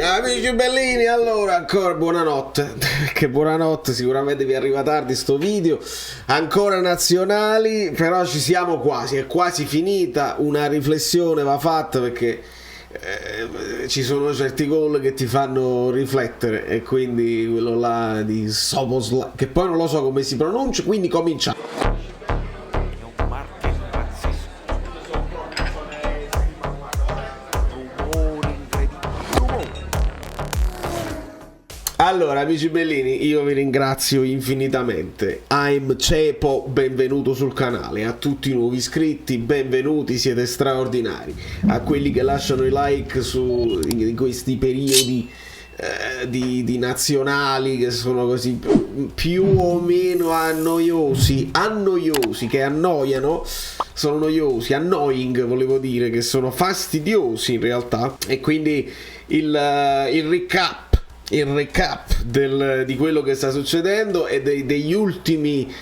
Amici bellini, allora ancora buonanotte, che buonanotte, sicuramente vi arriva tardi sto video, ancora nazionali, però ci siamo quasi, è quasi finita, una riflessione va fatta perché ci sono certi gol che ti fanno riflettere e quindi quello là di Szoboszlai, che poi non lo so come si pronuncia, quindi cominciamo. Allora, amici bellini, io vi ringrazio infinitamente. I'm Cepo, benvenuto sul canale. A tutti i nuovi iscritti, benvenuti, siete straordinari. A quelli che lasciano i like in questi periodi di nazionali che sono così più o meno annoiosi, che annoiano, sono noiosi, annoying volevo dire, che sono fastidiosi in realtà. E quindi il recap di quello che sta succedendo e degli ultimi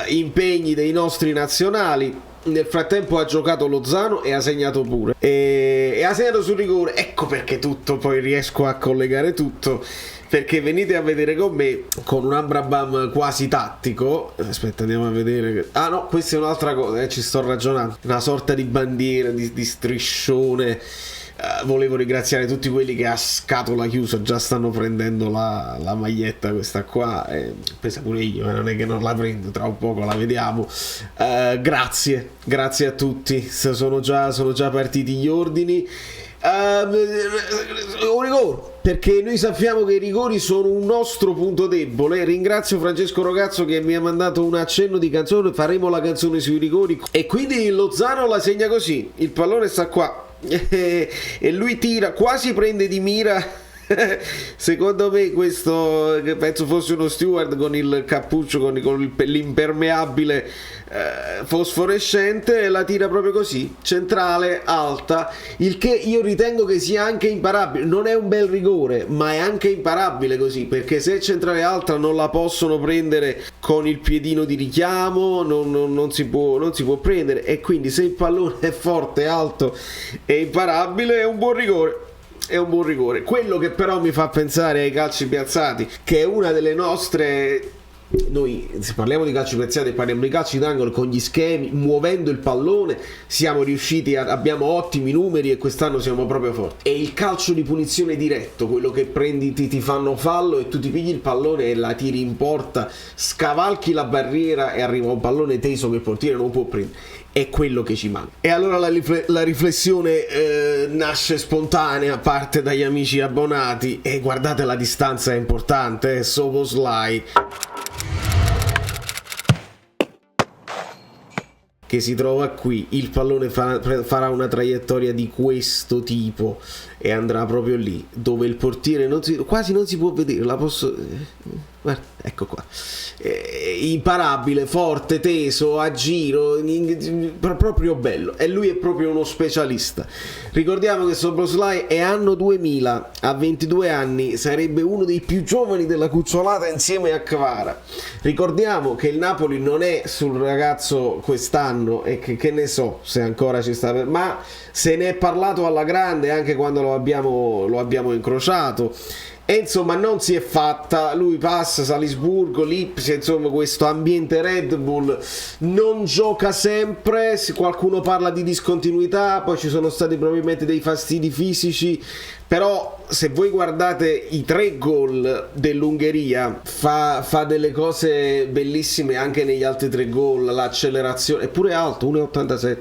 impegni dei nostri nazionali. Nel frattempo ha giocato Lozano e ha segnato pure e ha segnato sul rigore. Ecco perché tutto, poi riesco a collegare tutto, perché venite a vedere con me con un Amrabat quasi tattico. Aspetta, andiamo a vedere. Ah no, questa è un'altra cosa, ci sto ragionando, una sorta di bandiera, di striscione. Volevo ringraziare tutti quelli che a scatola chiusa già stanno prendendo la maglietta, questa qua, pensa pure io, non è che non la prendo, tra un poco la vediamo. Grazie a tutti, sono già partiti gli ordini. Un rigore, perché noi sappiamo che i rigori sono un nostro punto debole. Ringrazio Francesco Rogazzo che mi ha mandato un accenno di canzone, faremo la canzone sui rigori e quindi Lozano la segna così, il pallone sta qua e lui tira, quasi prende di mira. Secondo me questo, che penso fosse uno steward con il cappuccio, con l'impermeabile fosforescente, e la tira proprio così, centrale, alta, il che io ritengo che sia anche imparabile. Non è un bel rigore, ma è anche imparabile così, perché se è centrale alta non la possono prendere con il piedino di richiamo, non si può prendere, e quindi se il pallone è forte, alto e imparabile, è un buon rigore. È un buon rigore. Quello che però mi fa pensare ai calci piazzati, che è una delle nostre... Noi se parliamo di calci piazzati parliamo di calci d'angolo con gli schemi, muovendo il pallone siamo riusciti abbiamo ottimi numeri e quest'anno siamo proprio forti. E il calcio di punizione diretto, quello che prendi, ti fanno fallo e tu ti pigli il pallone e la tiri in porta, scavalchi la barriera e arriva un pallone teso che il portiere non può prendere. È quello che ci manca. E allora la riflessione nasce spontanea, parte dagli amici abbonati, e guardate, la distanza è importante, Szoboszlai che si trova qui, il pallone farà una traiettoria di questo tipo e andrà proprio lì dove il portiere quasi non si può vedere, la posso... Guarda, ecco qua, imparabile, forte, teso, a giro, proprio bello, e lui è proprio uno specialista. Ricordiamo che Szoboszlai è anno 2000, a 22 anni sarebbe uno dei più giovani della cucciolata insieme a Kvara. Ricordiamo che il Napoli non è sul ragazzo quest'anno e che ne so se ancora ci sta, ma se ne è parlato alla grande anche quando lo abbiamo incrociato. E insomma non si è fatta, lui passa Salisburgo, Lipsia, insomma questo ambiente Red Bull, non gioca sempre, qualcuno parla di discontinuità, poi ci sono stati probabilmente dei fastidi fisici, però se voi guardate i 3 gol dell'Ungheria fa delle cose bellissime anche negli altri 3 gol, l'accelerazione, è pure alto, 1,87,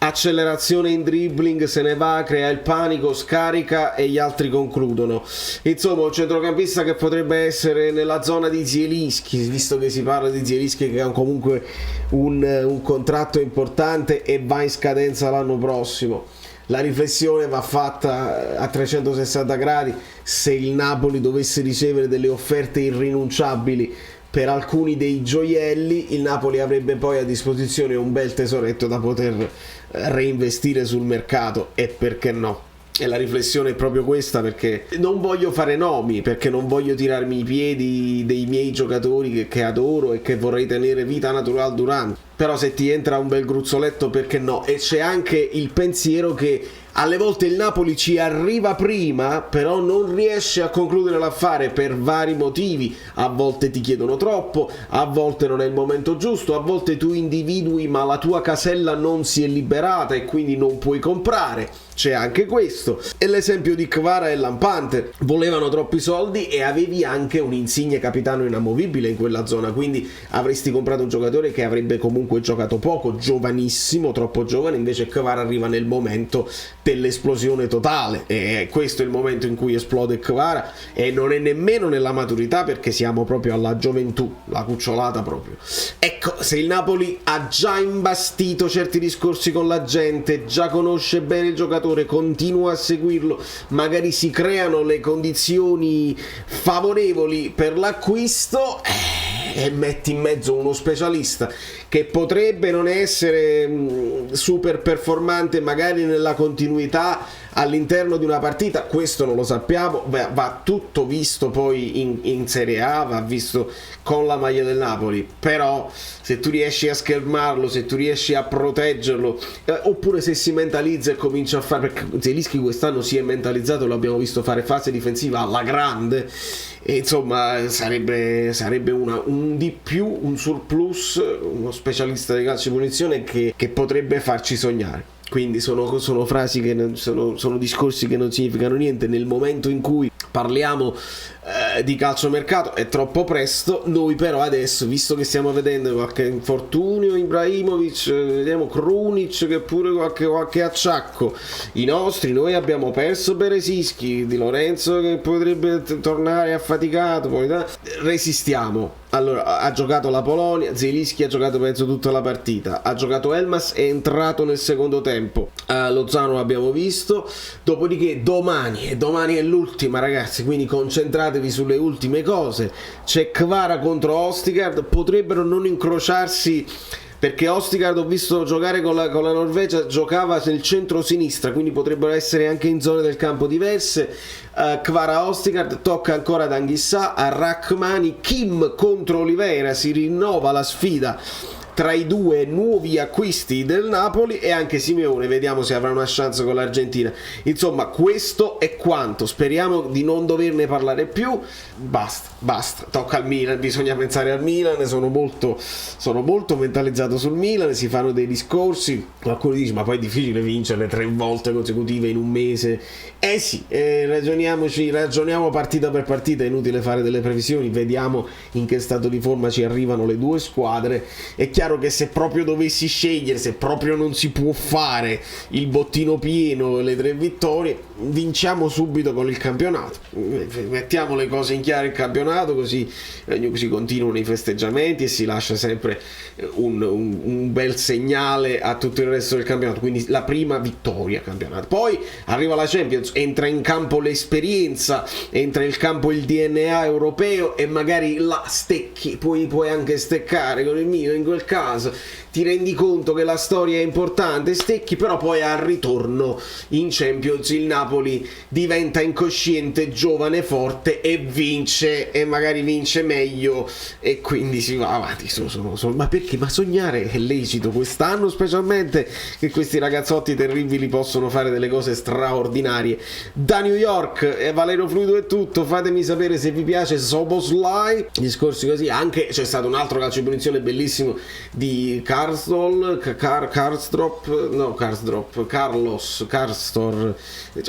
accelerazione in dribbling, se ne va, crea il panico, scarica e gli altri concludono. Insomma un centrocampista che potrebbe essere nella zona di Zielinski, visto che si parla di Zielinski che ha comunque un contratto importante e va in scadenza l'anno prossimo. La riflessione va fatta a 360 gradi: se il Napoli dovesse ricevere delle offerte irrinunciabili per alcuni dei gioielli, il Napoli avrebbe poi a disposizione un bel tesoretto da poter reinvestire sul mercato, e perché no? E la riflessione è proprio questa, perché non voglio fare nomi, perché non voglio tirarmi i piedi dei miei giocatori che adoro e che vorrei tenere vita naturale durante, però se ti entra un bel gruzzoletto perché no? E c'è anche il pensiero che alle volte il Napoli ci arriva prima, però non riesce a concludere l'affare per vari motivi. A volte ti chiedono troppo, a volte non è il momento giusto, a volte tu individui ma la tua casella non si è liberata e quindi non puoi comprare. C'è anche questo. E l'esempio di Kvara è lampante. Volevano troppi soldi e avevi anche un insigne capitano inamovibile in quella zona, quindi avresti comprato un giocatore che avrebbe comunque giocato poco, giovanissimo, troppo giovane. Invece Kvara arriva nel momento dell'esplosione totale e questo è il momento in cui esplode Kvara, e non è nemmeno nella maturità, perché siamo proprio alla gioventù, la cucciolata proprio. Ecco, se il Napoli ha già imbastito certi discorsi con la gente, già conosce bene il giocatore, continua a seguirlo, magari si creano le condizioni favorevoli per l'acquisto, e metti in mezzo uno specialista che potrebbe non essere super performante magari nella continuità all'interno di una partita, questo non lo sappiamo, va tutto visto poi in Serie A, va visto con la maglia del Napoli, però se tu riesci a schermarlo, se tu riesci a proteggerlo, oppure se si mentalizza e comincia a fare, perché Zielinski quest'anno si è mentalizzato, l'abbiamo visto fare fase difensiva alla grande, e insomma sarebbe un di più, un surplus, uno specialista di calcio di punizione che potrebbe farci sognare. Quindi sono frasi che sono discorsi che non significano niente. Nel momento in cui parliamo di calciomercato è troppo presto. Noi però adesso, visto che stiamo vedendo qualche infortunio, Ibrahimovic, vediamo Krunic che pure qualche acciacco, noi abbiamo perso Beresischi, Di Lorenzo che potrebbe tornare affaticato, poi resistiamo. Allora, ha giocato la Polonia, Zielinski ha giocato penso tutta la partita, ha giocato Elmas, è entrato nel secondo tempo, Lozano l'abbiamo visto, dopodiché domani è l'ultima, ragazzi, quindi concentratevi sulle ultime cose. C'è Kvara contro Ostigard, potrebbero non incrociarsi, perché Ostigard, ho visto giocare con la Norvegia, giocava nel centro-sinistra, quindi potrebbero essere anche in zone del campo diverse. Kvara Ostigard, tocca ancora ad Anghissà, a Rachmani, Kim contro Oliveira, si rinnova la sfida tra i due nuovi acquisti del Napoli, e anche Simeone, vediamo se avrà una chance con l'Argentina. Insomma, questo è quanto, speriamo di non doverne parlare più. Basta, tocca al Milan, bisogna pensare al Milan, sono molto mentalizzato sul Milan, si fanno dei discorsi, qualcuno dice ma poi è difficile vincerle 3 volte consecutive in un mese. Sì, ragioniamo partita per partita, è inutile fare delle previsioni, vediamo in che stato di forma ci arrivano le due squadre. È chiaro che se proprio dovessi scegliere, se proprio non si può fare il bottino pieno, le 3 vittorie, vinciamo subito con il campionato, mettiamo le cose in chiaro il campionato, così continuano i festeggiamenti e si lascia sempre un bel segnale a tutto il resto del campionato. Quindi la prima vittoria campionato, poi arriva la Champions, entra in campo l'esperienza, entra in campo il DNA europeo, e magari la stecchi, puoi anche steccare con il Milan in quel caso, ti rendi conto che la storia è importante, stecchi, però poi al ritorno in Champions il Napoli diventa incosciente, giovane, forte e vince, e magari vince meglio, e quindi si va avanti. Ma perché? Ma sognare è lecito quest'anno, specialmente che questi ragazzotti terribili possono fare delle cose straordinarie. Da New York, Valerio Fluido è tutto, fatemi sapere se vi piace Szoboszlai, discorsi così. Anche c'è stato un altro calcio di punizione bellissimo di Karstor,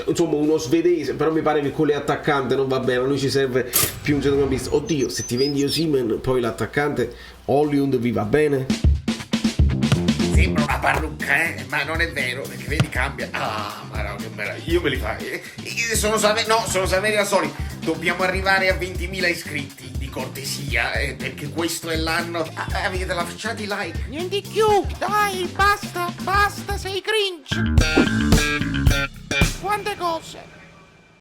insomma uno svedese, però mi pare che con le attaccante non va bene, a noi ci serve più un centrocampista. Oddio, se ti vendi Osimhen poi l'attaccante Hollywood vi va bene? Sembra una parrucca, ma non è vero, perché vedi cambia. Ma no, che meraviglia, io me li fai. Sono Saverio Asoli. Dobbiamo arrivare a 20.000 iscritti, di cortesia, perché questo è l'anno. Avete lasciati like? Niente più, dai, basta, sei cringe. Quante cose.